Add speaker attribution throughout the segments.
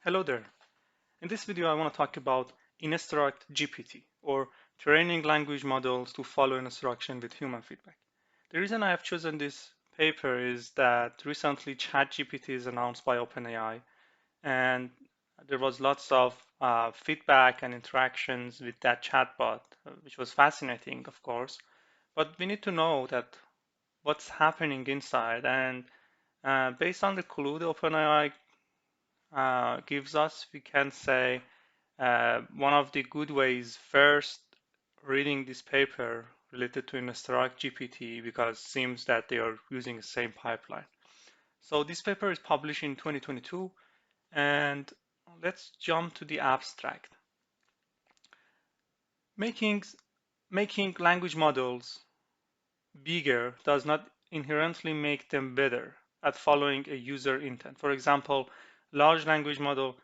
Speaker 1: Hello there. In this video, I want to talk about InstructGPT, or training language models to follow instruction with human feedback. The reason I have chosen this paper is that recently ChatGPT is announced by OpenAI, and there was lots of feedback and interactions with that chatbot, which was fascinating, of course. But we need to know that what's happening inside, and based on the clue the OpenAI gives us, we can say one of the good ways first reading this paper related to Instruct GPT because it seems that they are using the same pipeline. So this paper is published in 2022 and let's jump to the abstract. Making, making language models bigger does not inherently make them better at following a user intent. For example, large language model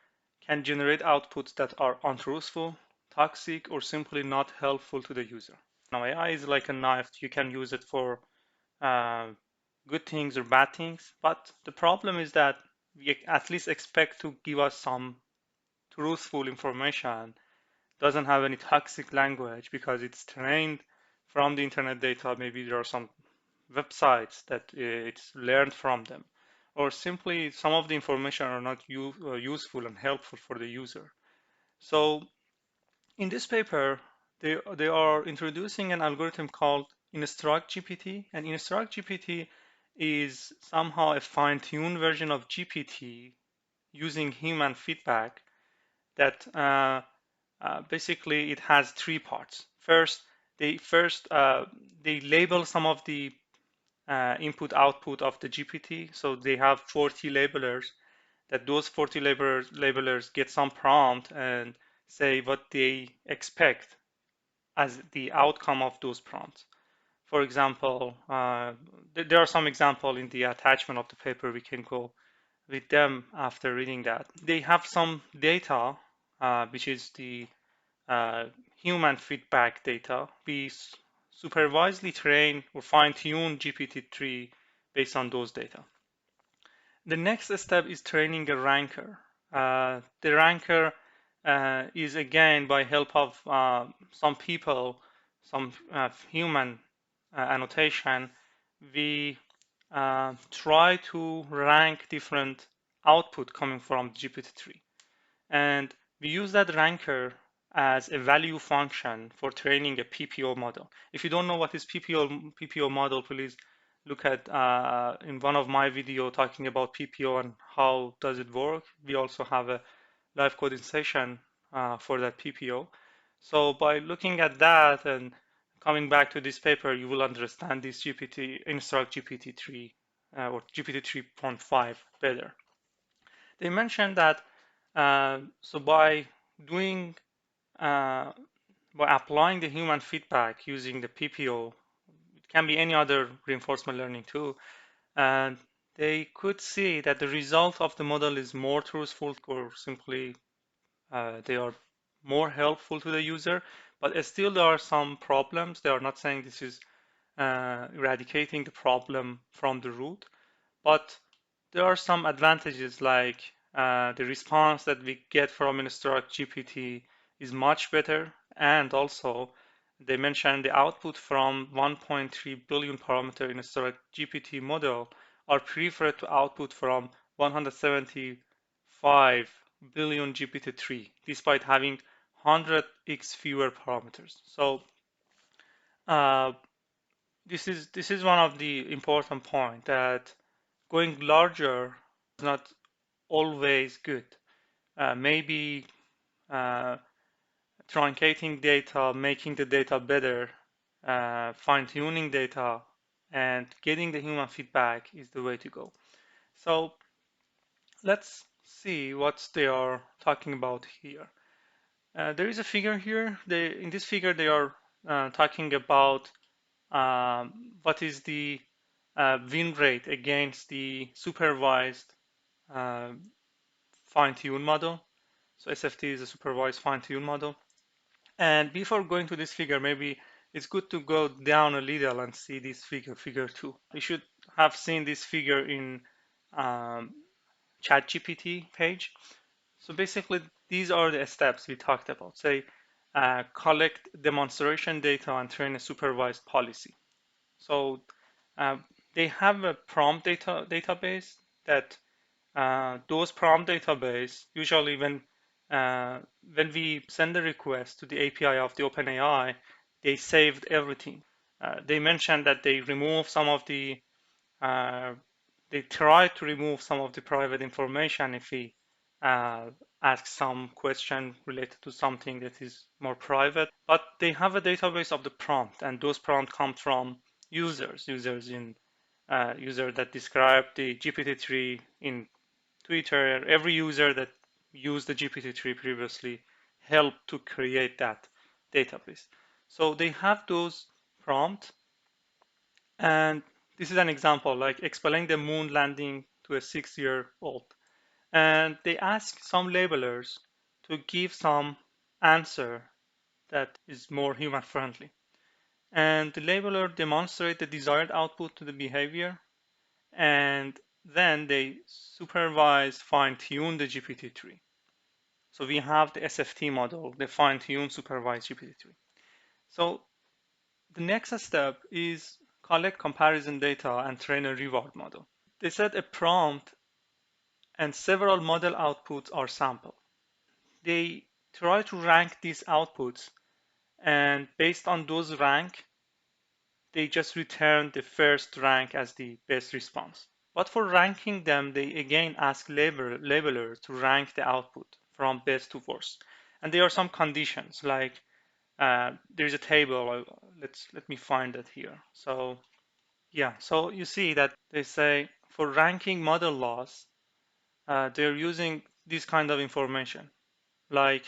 Speaker 1: can generate outputs that are untruthful, toxic, or simply not helpful to the user. Now, AI is like a knife. You can use it for uh, good things or bad things, but the problem is that we at least expect to give us some truthful information. Doesn't have any toxic language because it's trained from the internet data. Maybe there are some websites that it's learned from them, or simply some of the information are not useful and helpful for the user. So in this paper, they are introducing an algorithm called InstructGPT, and InstructGPT is somehow a fine-tuned version of GPT using human feedback that basically it has three parts. They label some of the input output of the GPT. So they have 40 labelers that those 40 labelers get some prompt and say what they expect as the outcome of those prompts. For example, there are some example in the attachment of the paper. We can go with them after reading that. They have some data, which is the uh, human feedback data. We supervisedly train or fine-tune GPT-3 based on those data. The next step is training a ranker. The ranker is again by help of some people, some human annotation, we try to rank different output coming from GPT-3. And we use that ranker as a value function for training a PPO model. If you don't know what is PPO model, please look at in one of my video talking about PPO and how does it work. We also have a live coding session for that PPO. So by looking at that and coming back to this paper, you will understand this Instruct GPT-3 or GPT 3.5 better. They mentioned that so doing uh, by applying the human feedback using the PPO, it can be any other reinforcement learning tool, and they could see that the result of the model is more truthful or simply they are more helpful to the user, but still there are some problems. They are not saying this is eradicating the problem from the root, but there are some advantages like the response that we get from Instruct GPT is much better, and also they mentioned the output from 1.3 billion parameter Instruct GPT model are preferred to output from 175 billion GPT-3, despite having 100x fewer parameters. So uh, this is one of the important point that going larger is not always good. Maybe uh, truncating data, making the data better, fine-tuning data, and getting the human feedback is the way to go. So let's see what they are talking about here. There is a figure here. In this figure, they are talking about what is the win rate against the supervised uh, fine-tune model. So SFT is a supervised fine-tune model. And before going to this figure, maybe it's good to go down a little and see this figure, figure 2. You should have seen this figure in ChatGPT page. So basically, these are the steps we talked about. Say, collect demonstration data and train a supervised policy. So uh, they have a prompt database that those prompt database usually uh, when we send a request to the API of the OpenAI, they saved everything. They mentioned that they remove some of the uh, they try to remove some of the private information if we uh, ask some question related to something that is more private. But they have a database of the prompt, and those prompts come from user that describe the GPT-3 in Twitter. Every user that used the GPT-3 previously helped to create that database. So they have those prompts, and this is an example, like explain the moon landing to a 6-year-old. And they ask some labelers to give some answer that is more human friendly. And the labeler demonstrate the desired output to the behavior, and then they supervise fine tune the GPT-3. So we have the SFT model, the fine tune supervised GPT-3. So the next step is collect comparison data and train a reward model. They said a prompt and several model outputs are sampled. They try to rank these outputs, and based on those rank, they just return the first rank as the best response. But for ranking them, they again ask labeler to rank the output from best to worst. And there are some conditions, like there's a table. Let me find it here. So yeah, so you see that they say for ranking model loss, they're using this kind of information, like,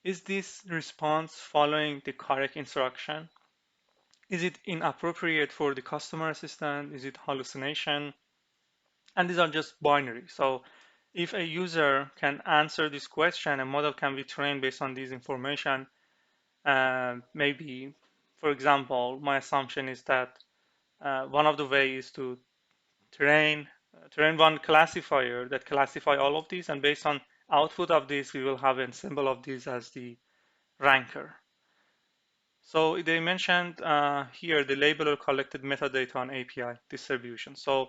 Speaker 1: is this response following the correct instruction? Is it inappropriate for the customer assistant? Is it hallucination? And these are just binary. So if a user can answer this question, a model can be trained based on this information. Maybe, for example, my assumption is that one of the ways to train train one classifier that classify all of these, and based on output of this, we will have a symbol of this as the ranker. So they mentioned here the labeler collected metadata on API distribution. So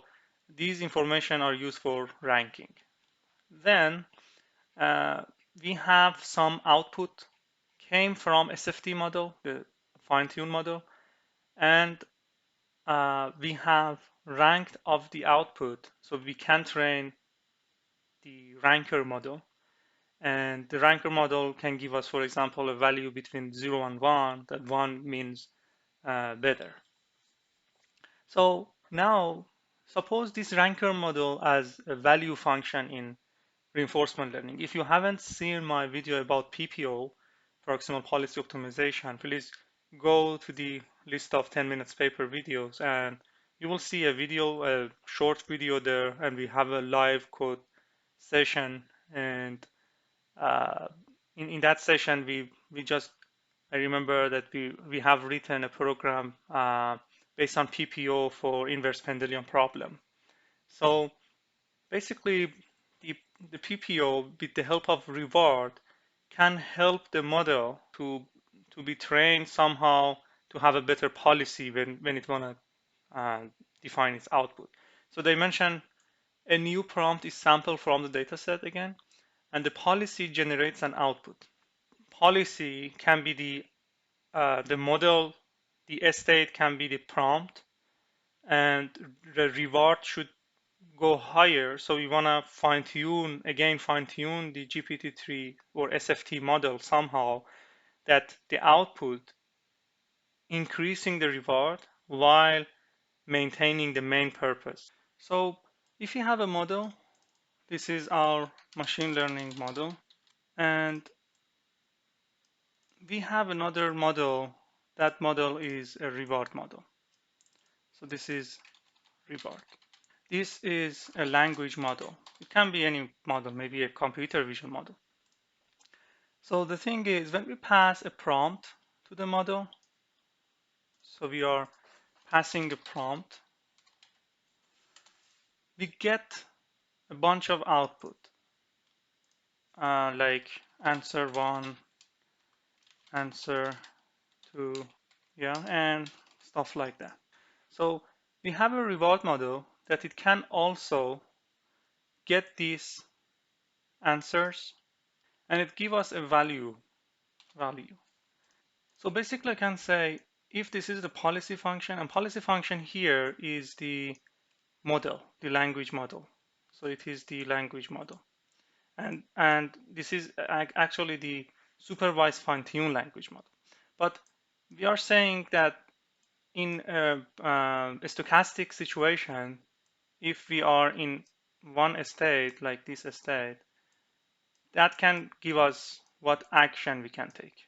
Speaker 1: these information are used for ranking. Then uh, we have some output came from SFT model, the fine-tune model, and we have ranked of the output, so we can train the ranker model. And the ranker model can give us, for example, a value between 0 and 1, that 1 means better. So now, suppose this ranker model as a value function in reinforcement learning. If you haven't seen my video about PPO, proximal policy optimization, please go to the list of 10 minutes paper videos, and you will see a video, a short video there, and we have a live code session. And uh, in that session, we just I remember that we have written a program based on PPO for inverse pendulum problem. So basically, the, the PPO, with the help of reward, can help the model to be trained somehow to have a better policy when it wanna define its output. So they mentioned a new prompt is sampled from the dataset again, and the policy generates an output. Policy can be the model, the state can be the prompt, and the reward should go higher. So we want to fine tune the GPT-3 or SFT model somehow, that the output increasing the reward while maintaining the main purpose. So if you have a model, this is our machine learning model, and we have another model. That model is a reward model. So this is reward. This is a language model. It can be any model, maybe a computer vision model. So the thing is, when we pass a prompt to the model, so we are passing a prompt, we get a bunch of output. like answer one, answer two, yeah, and stuff like that. So we have a reward model that it can also get these answers and it give us a value. So basically I can say if this is the policy function, and policy function here is the model, the language model. So it is the language model. And this is actually the supervised fine-tuned language model. But we are saying that in a stochastic situation, if we are in one state, like this state, that can give us what action we can take.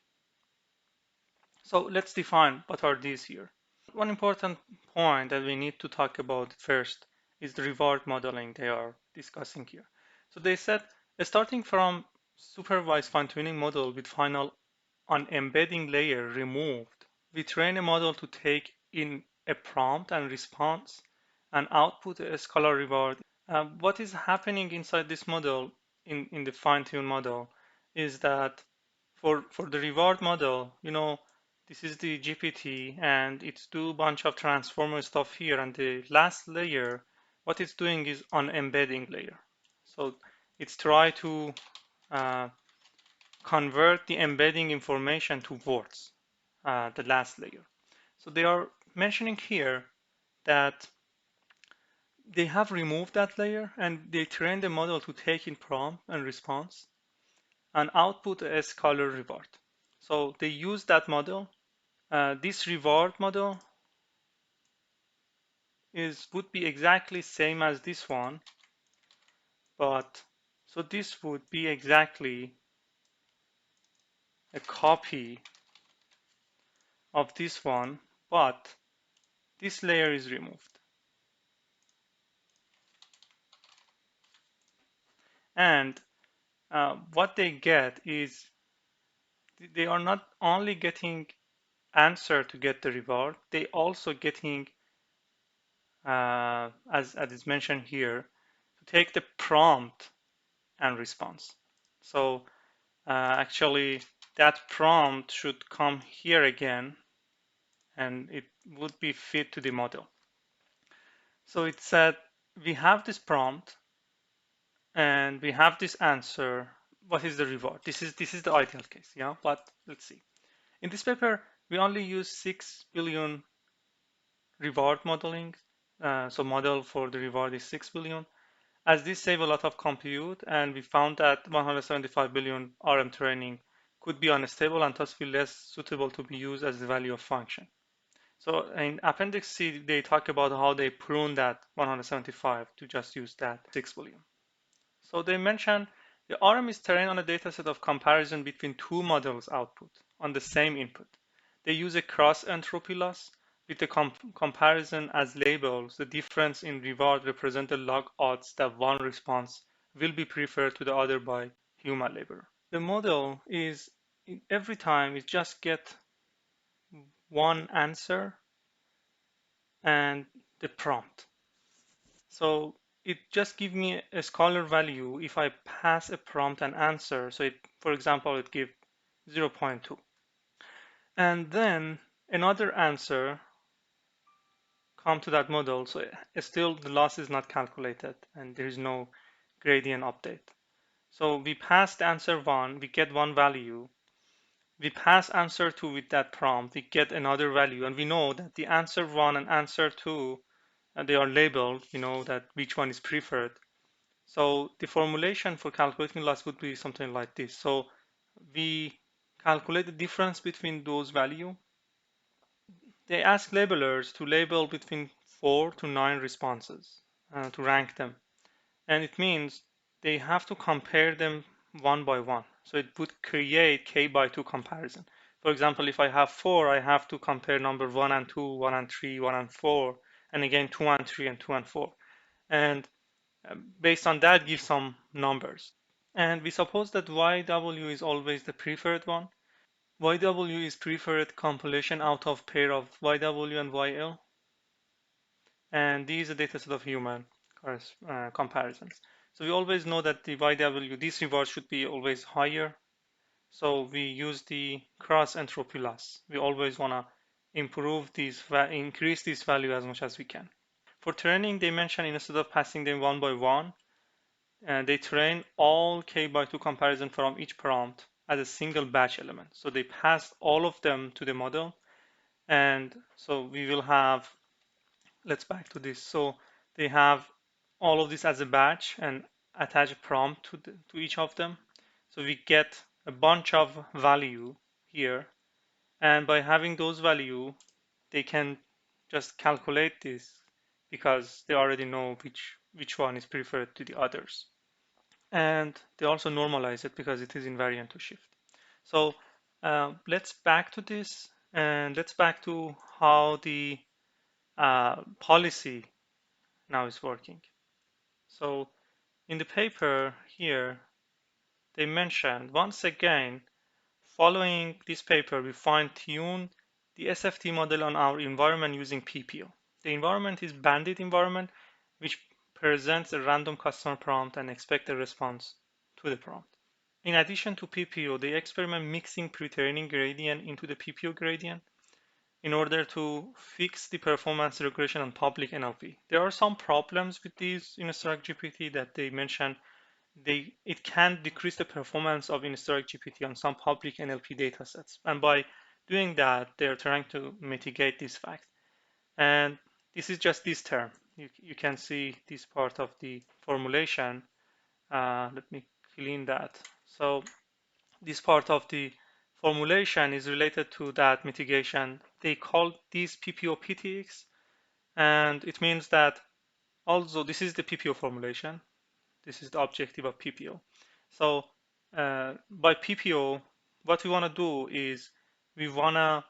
Speaker 1: So let's define what are these here. One important point that we need to talk about first is the reward modeling they are discussing here. So they said starting from supervised fine-tuning model with final on embedding layer removed, we train a model to take in a prompt and response and output a scalar reward. What is happening inside this model in the fine-tune model is that for the reward model, this is the GPT and it's do a bunch of transformer stuff here, and the last layer, what it's doing is on embedding layer. So it's try to uh, convert the embedding information to words, the last layer. So they are mentioning here that they have removed that layer and they trained the model to take in prompt and response and output a scalar reward. So they use that model. This reward model would be exactly same as this one, but so this would be exactly a copy of this one, but this layer is removed. And what they get is they are not only getting answer to get the reward, they also getting, as is mentioned here, to take the prompt and response. So actually, that prompt should come here again, and it would be fit to the model. So it said we have this prompt and we have this answer. What is the reward? This is the ideal case, yeah. But let's see. In this paper, we only use 6 billion reward modeling. So model for the reward is 6 billion. As this save a lot of compute, and we found that 175 billion RM training could be unstable and thus be less suitable to be used as the value of function. So in Appendix C, they talk about how they prune that 175 to just use that 6 billion. So they mention the RM is trained on a dataset of comparison between two models output on the same input. They use a cross entropy loss with the comparison as labels. The difference in reward represent the log odds that one response will be preferred to the other by human labor. The model is every time it just get one answer and the prompt. So it just gives me a scalar value if I pass a prompt and answer. So for example, it gives 0.2. And then another answer come to that model. So still the loss is not calculated and there is no gradient update. So we pass the answer one, we get one value. We pass answer two with that prompt, we get another value. And we know that the answer one and answer two, they are labeled, we know that which one is preferred. So the formulation for calculating loss would be something like this. So we calculate the difference between those values. They ask labelers to label between 4 to 9 responses to rank them. And it means they have to compare them one by one. So it would create k by 2 comparison. For example, if I have 4, I have to compare number 1 and 2, 1 and 3, 1 and 4, and again 2 and 3 and 2 and 4. And based on that, give some numbers. And we suppose that YW is always the preferred one. YW is preferred compilation out of pair of YW and YL. And these are data set of human comparisons. So we always know that the YW, this reward should be always higher. So we use the cross entropy loss. We always want to increase this value as much as we can. For training, they mention instead of passing them one by one, they train all k by 2 comparison from each prompt as a single batch element. So they pass all of them to the model. And so we will have, let's back to this. So they have all of this as a batch and attach a prompt to each of them. So we get a bunch of value here. And by having those value, they can just calculate this because they already know which one is preferred to the others. And they also normalize it because it is invariant to shift. So let's back to this and let's back to how the policy now is working. So in the paper here, they mentioned once again, following this paper, we fine-tune the SFT model on our environment using PPO. The environment is bandit environment, which presents a random customer prompt and expect a response to the prompt. In addition to PPO, they experiment mixing pre-training gradient into the PPO gradient in order to fix the performance regression on public NLP. There are some problems with these in InstructGPT that they mention. It can decrease the performance of InstructGPT on some public NLP datasets. And by doing that, they're trying to mitigate this fact. And this is just this term. You can see this part of the formulation. Let me clean that. So this part of the formulation is related to that mitigation. They call this PPO-PTX, and it means that also this is the PPO formulation. This is the objective of PPO. So by PPO, what we want to do is we want to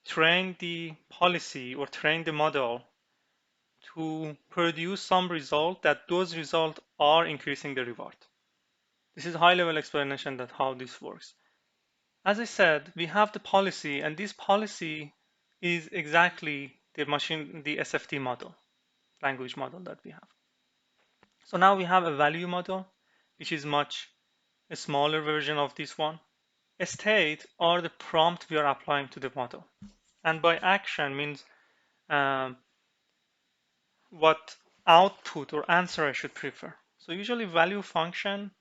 Speaker 1: train the policy or train the model to produce some result that those results are increasing the reward. This is a high level explanation that how this works. As I said, we have the policy, and this policy is exactly the SFT model, language model that we have. So now we have a value model, which is much a smaller version of this one. A state are the prompt we are applying to the model. And by action means what output or answer I should prefer. So usually value function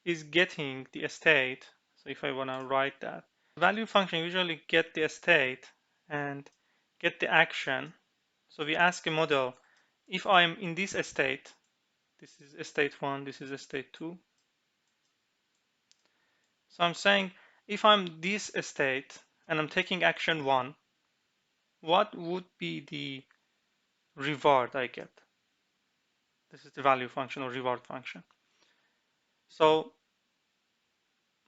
Speaker 1: is getting the state. So if I want to write that, value function usually get the state and get the action. So we ask a model, if I'm in this state, this is state 1, this is state 2. So I'm saying, if I'm this state and I'm taking action 1, what would be the reward I get? This is the value function or reward function. So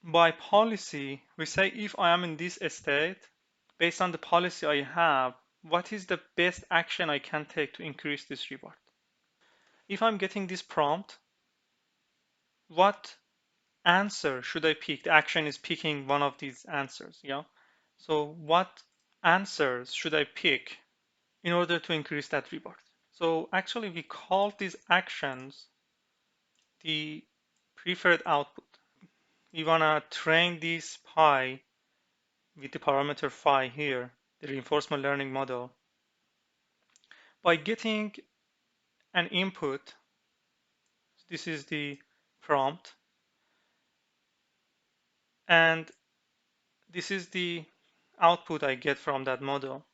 Speaker 1: by policy, we say if I am in this state, based on the policy I have, what is the best action I can take to increase this reward? If I'm getting this prompt, what answer should I pick? The action is picking one of these answers, yeah? So what answers should I pick in order to increase that reward? So actually we call these actions the preferred output. We want to train this pi with the parameter phi here, the reinforcement learning model, by getting an input. This is the prompt, and this is the output I get from that model.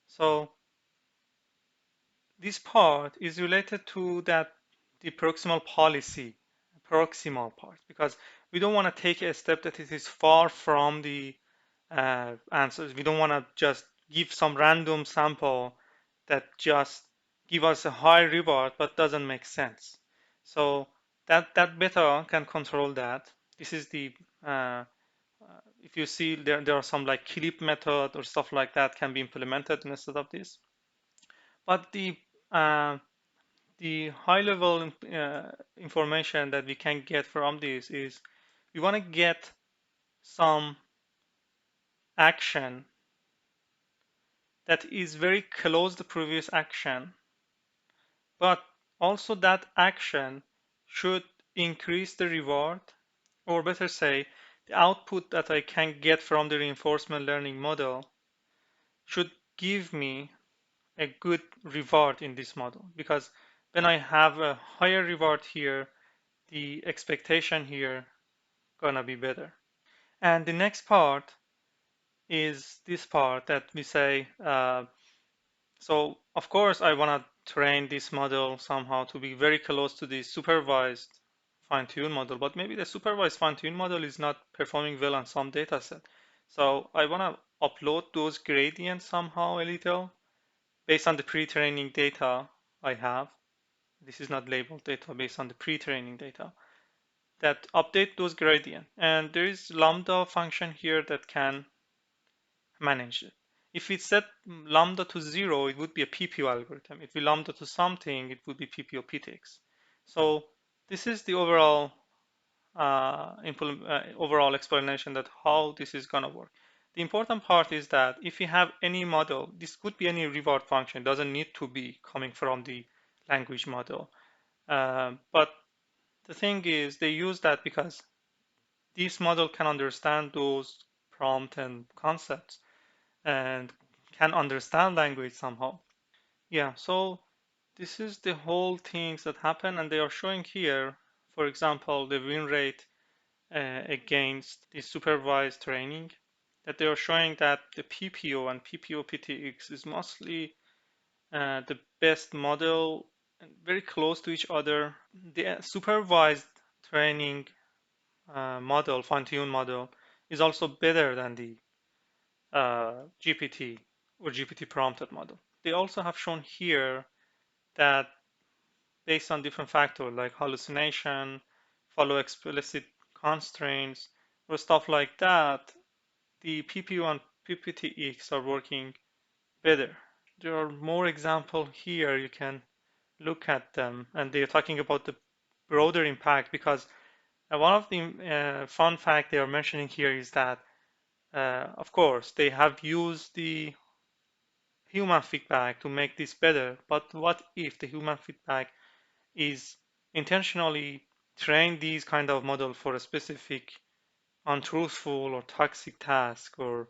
Speaker 1: So this part is related to that the proximal policy, proximal part, because we don't want to take a step that it is far from the answers. We don't want to just give some random sample that just give us a high reward but doesn't make sense. So that beta can control that. This is the if you see there are some like clip method or stuff like that can be implemented instead of this. But uh, the high level information that we can get from this is we want to get some action that is very close to the previous action, but Also, that action should increase the reward, or better say, the output that I can get from the reinforcement learning model should give me a good reward in this model. Because when I have a higher reward here, the expectation here gonna be better. And the next part is this part that we say, so of course I want to train this model somehow to be very close to the supervised fine-tune model, but maybe the supervised fine-tune model is not performing well on some data set. So I want to upload those gradients somehow a little based on the pre-training data I have. This is not labeled data based on the pre-training data that update those gradient. And there is lambda function here that can manage it. If we set lambda to 0, it would be a PPO algorithm. If we lambda to something, it would be PPO-PTX. So this is the overall explanation that how this is going to work. The important part is that if you have any model, this could be any reward function. It doesn't need to be coming from the language model. But the thing is, they use that because this model can understand those prompt and concepts and can understand language somehow. Yeah, so this is the whole things that happen, and they are showing here, for example, the win rate against the supervised training, that they are showing that the PPO and PPO-PTX is mostly the best model and very close to each other. The supervised training model, fine-tune model, is also better than the GPT or GPT prompted model. They also have shown here that based on different factors like hallucination, follow explicit constraints, or stuff like that, the PPU and PPTX are working better. There are more examples here. You can look at them, and they're talking about the broader impact because one of the fun fact they are mentioning here is that, of course, they have used the human feedback to make this better. But what if the human feedback is intentionally train these kind of model for a specific untruthful or toxic task or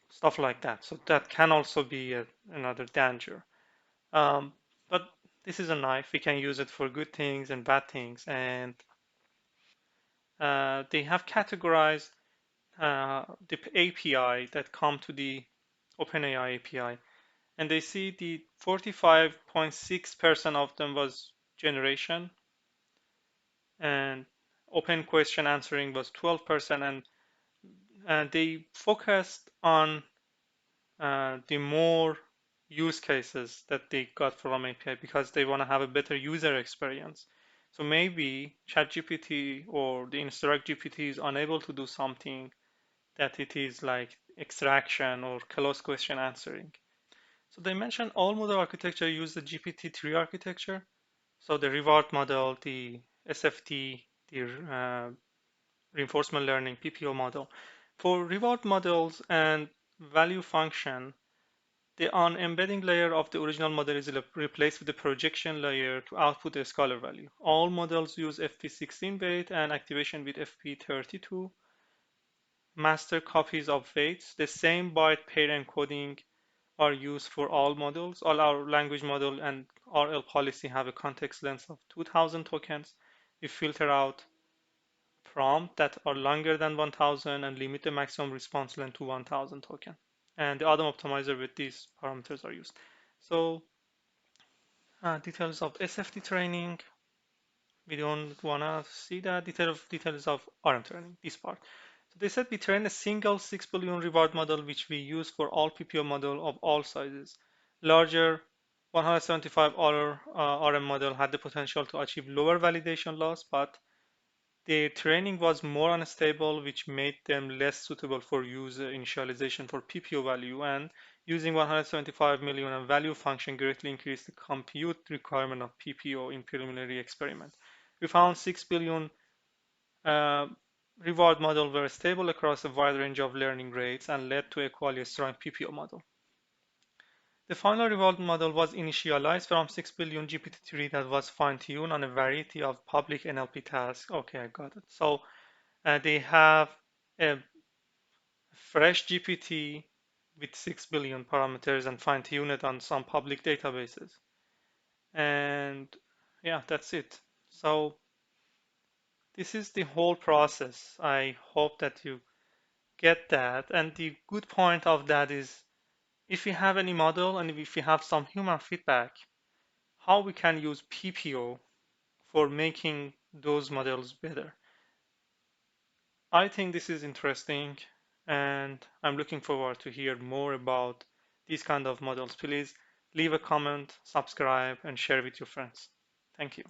Speaker 1: stuff like that? So that can also be another danger. Um, but this is a knife. We can use it for good things and bad things. And they have categorized the API that come to the OpenAI API. And they see the 45.6% of them was generation, and open question answering was 12%, and they focused on the more use cases that they got from API because they want to have a better user experience. So maybe ChatGPT or the InstructGPT is unable to do something that it is like extraction or closed question answering. So they mentioned all model architecture use the GPT-3 architecture. So the reward model, the SFT, the reinforcement learning, PPO model. For reward models and value function, the on-embedding layer of the original model is replaced with the projection layer to output a scalar value. All models use FP16 weight and activation with FP32. Master copies of weights. The same byte pair encoding are used for all models. All our language model and RL policy have a context length of 2000 tokens. We filter out prompt that are longer than 1000 and limit the maximum response length to 1000 token. And the Adam optimizer with these parameters are used. So details of SFT training, we don't want to see that. Details of RM training, this part. So they said we trained a single 6 billion reward model which we use for all PPO model of all sizes. Larger 175 RM model had the potential to achieve lower validation loss, but their training was more unstable, which made them less suitable for user initialization for PPO value, and using 175 million and value function greatly increased the compute requirement of PPO in preliminary experiment. We found 6 billion uh, reward model were stable across a wide range of learning rates and led to a quality strong PPO model. The final reward model was initialized from 6 billion GPT-3 that was fine-tuned on a variety of public NLP tasks. Okay, I got it. So they have a fresh GPT with 6 billion parameters and fine-tune it on some public databases. And yeah, that's it. So this is the whole process. I hope that you get that. And the good point of that is if you have any model and if you have some human feedback, how we can use PPO for making those models better. I think this is interesting and I'm looking forward to hear more about these kind of models. Please leave a comment, subscribe, and share with your friends. Thank you.